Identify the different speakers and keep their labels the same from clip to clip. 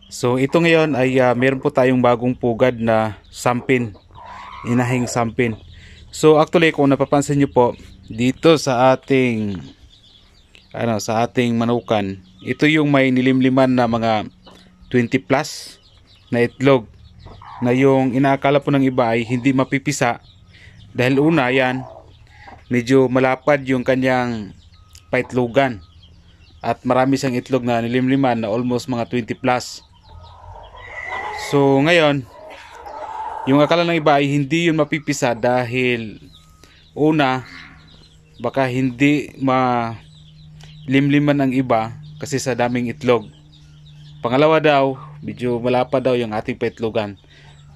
Speaker 1: So ito ngayon ay meron po tayong bagong pugad na sampin, inahing sampin. So actually kung napapansin nyo po dito sa ating manukan, ito yung may nilimliman na mga 20 plus na itlog na yung inaakala po ng iba ay hindi mapipisa dahil una yan medyo malapad yung kanyang paitlogan at marami siyang itlog na nilimliman na almost mga 20 plus. So ngayon yung akala ng iba ay hindi yun mapipisa dahil una baka hindi malimliman ang iba kasi sa daming itlog. Pangalawa daw medyo malapad daw yung ating paitlogan.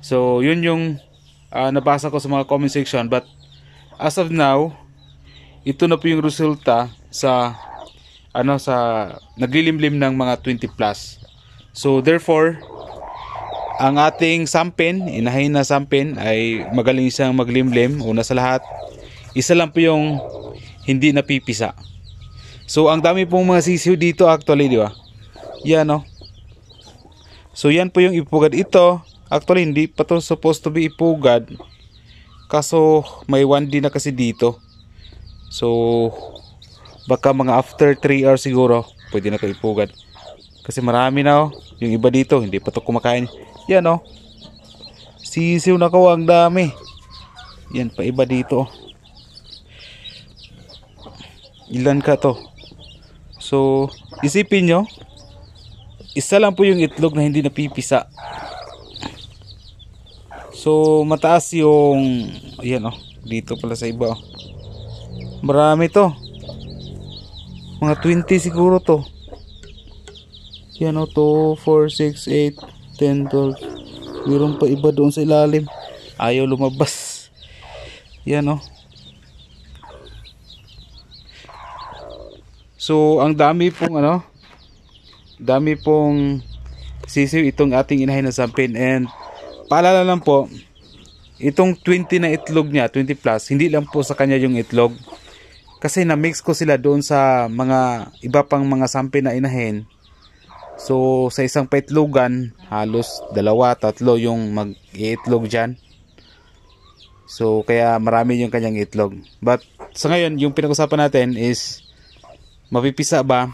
Speaker 1: So yun yung nabasa ko sa mga comment section, but as of now ito na po yung resulta sa sa naglilimlim ng mga 20 plus. So therefore ang ating sampin, inahin na sampin ay magaling siyang maglimlim. Una sa lahat, isa lang po yung hindi napipisa. So ang dami pong mga sisiw dito actually, di ba? Yan no. So yan po yung ipugad. Ito actually hindi pa to supposed to be ipugad, kaso may 1D na kasi dito. So baka mga after 3 hours siguro pwede na to ipugad, kasi marami na yung iba dito hindi pa to kumakain. Yan sisiw na ko, ang dami. Yan pa iba dito. Ilan ka to? So isipin nyo, isa lang po yung itlog na hindi napipisa. So mataas yung dito pala sa iba marami to, mga 20 siguro to. Yan 2, 4, 6, 8, 10, 12. Mayroon pa iba doon sa ilalim, ayaw lumabas. Yan So ang dami pong sisiw itong ating inahin na sampin. And paalala lang po, itong 20 na itlog niya, 20 plus, hindi lang po sa kanya yung itlog, kasi na-mix ko sila doon sa mga iba pang mga sampin na inahin. So sa isang paitlogan halos 2, 3 yung mag-iitlog dyan. So kaya marami yung kanyang itlog. But sa ngayon yung pinag-usapan natin is mapipisa ba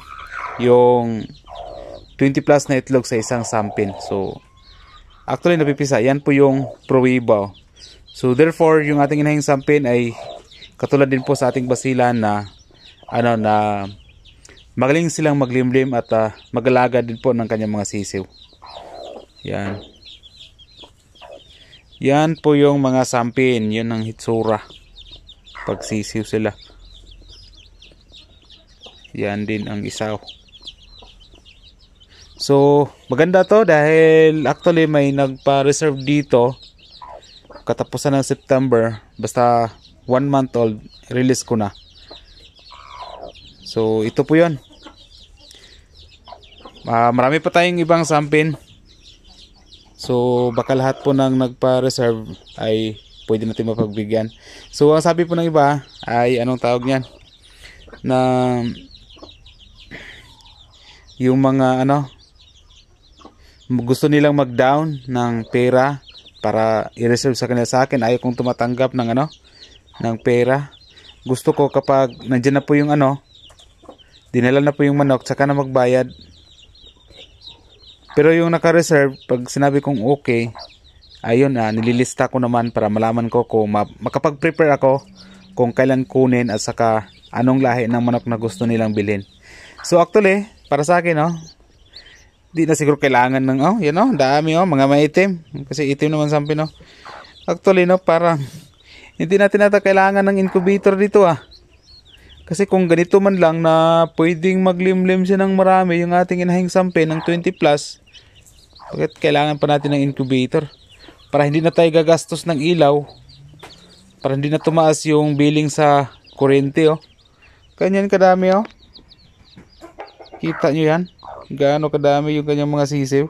Speaker 1: yung 20 plus na itlog sa isang sampin. So actually napipisa. Yan po yung prowiba. So therefore yung ating inahing sampin ay katulad din po sa ating basilan na na magaling silang maglimlim at mag-alaga din po ng kanyang mga sisiw. Yan. Yan po yung mga sampin. Yun ang hitsura pag sisiw sila. Yan din ang isaw. So maganda to dahil actually may nagpa-reserve dito katapusan ng September. Basta 1 month old, release ko na. So ito po yun. Marami pa tayong ibang sampin. So baka lahat po ng nagpa-reserve ay pwede natin mapagbigyan. So ang sabi po ng iba ay anong tawag niyan, na yung mga gusto nilang mag-down ng pera para i-reserve sa kanila. Sa akin ayaw kong tumatanggap ng ng pera. Gusto ko kapag nandiyan na po yung dinala na po yung manok, saka na magbayad. Pero yung naka-reserve, pag sinabi kong okay, ayun nililista ko naman para malaman ko kung makapag-prepare ako kung kailan kunin at saka anong lahi ng manok na gusto nilang bilhin. So actually, para sa akin di na siguro kailangan ng dami mga maitim, kasi itim naman sampin Actually parang hindi natin kailangan ng incubator dito Kasi kung ganito man lang na pwedeng maglimlim siya ng marami yung ating inahing sampin ng 20 plus, bakit kailangan pa natin ng incubator? Para hindi na tayo gagastos ng ilaw, para hindi na tumaas yung billing sa kuryente Ganyan kadami Kita nyo yan? Gaano kadami yung kanyang mga sisiw?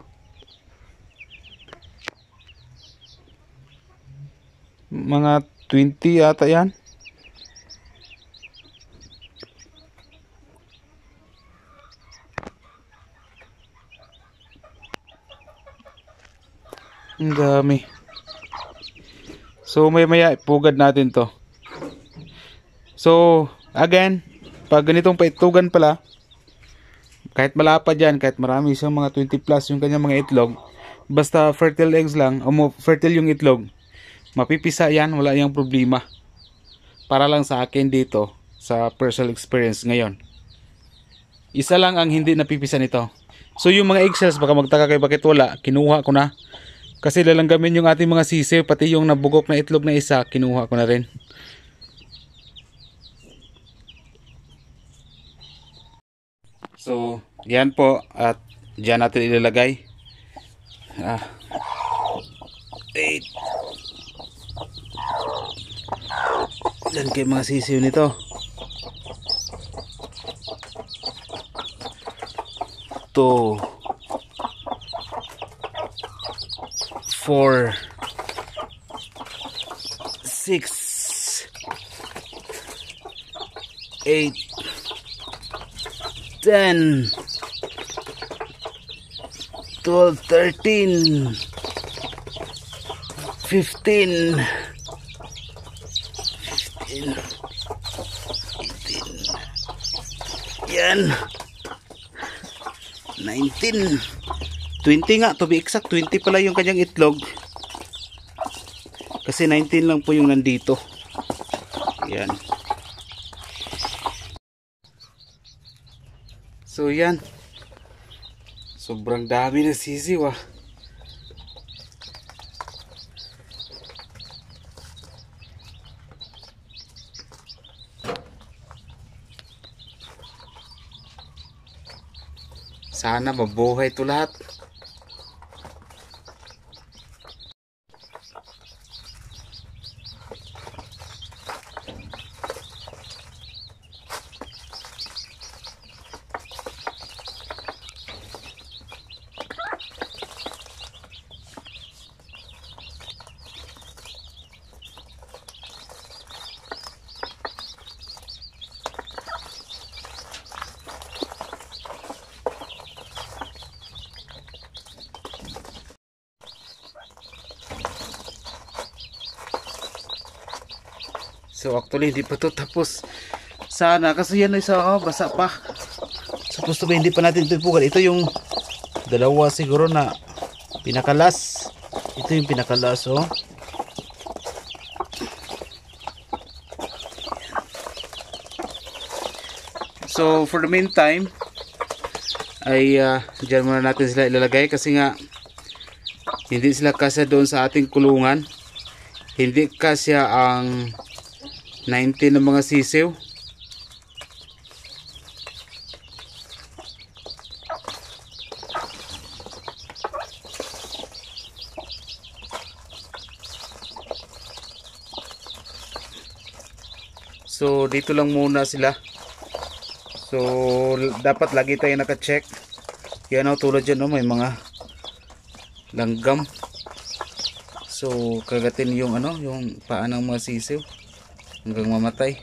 Speaker 1: Mga 20 yata yan. Ang dami. So maya ipugad natin to. So again, pag ganitong paitlogan pala, kahit malapad yan, kahit marami siyang mga 20 plus yung kanyang mga itlog, basta fertile eggs lang, o fertile yung itlog, mapipisa yan, wala yung problema. Para lang sa akin dito, sa personal experience ngayon, isa lang ang hindi napipisa nito. So yung mga eggshells, baka magtaka kayo bakit wala, kinuha ko na. Kasi lalanggamin yung ating mga sisiw, pati yung nabugok na itlog na isa, kinuha ko na rin. So, yan po, at dyan natin ilalagay. 8. Ilan kayo mga sisiw nito? 2, 4, 6, 8, 10, 12, 13, 15, 18, yan, 19, 20 nga, to be exact, 20 pala yung kanyang itlog. Kasi 19 lang po yung nandito. Yan. So yan. Sobrang dami na sisiw ah. Sana mabuhay ito lahat. So actually hindi pa to tapos. Sana kasi yan ay sa basa pa. Supposed to be hindi pa natin ito ipugan. Ito yung dalawa siguro na pinakalas. Ito yung pinakalas oh. So for the meantime ay dyan muna natin sila ilalagay kasi nga hindi sila kasya doon sa ating kulungan. Hindi kasya ang 19 ng mga sisiw. So dito lang muna sila. So dapat lagi tayo naka-check. Yan oh, tulad dyan oh, may mga langgam. So kagatin yung ano, yung paa ng mga sisiw hanggang mamatay.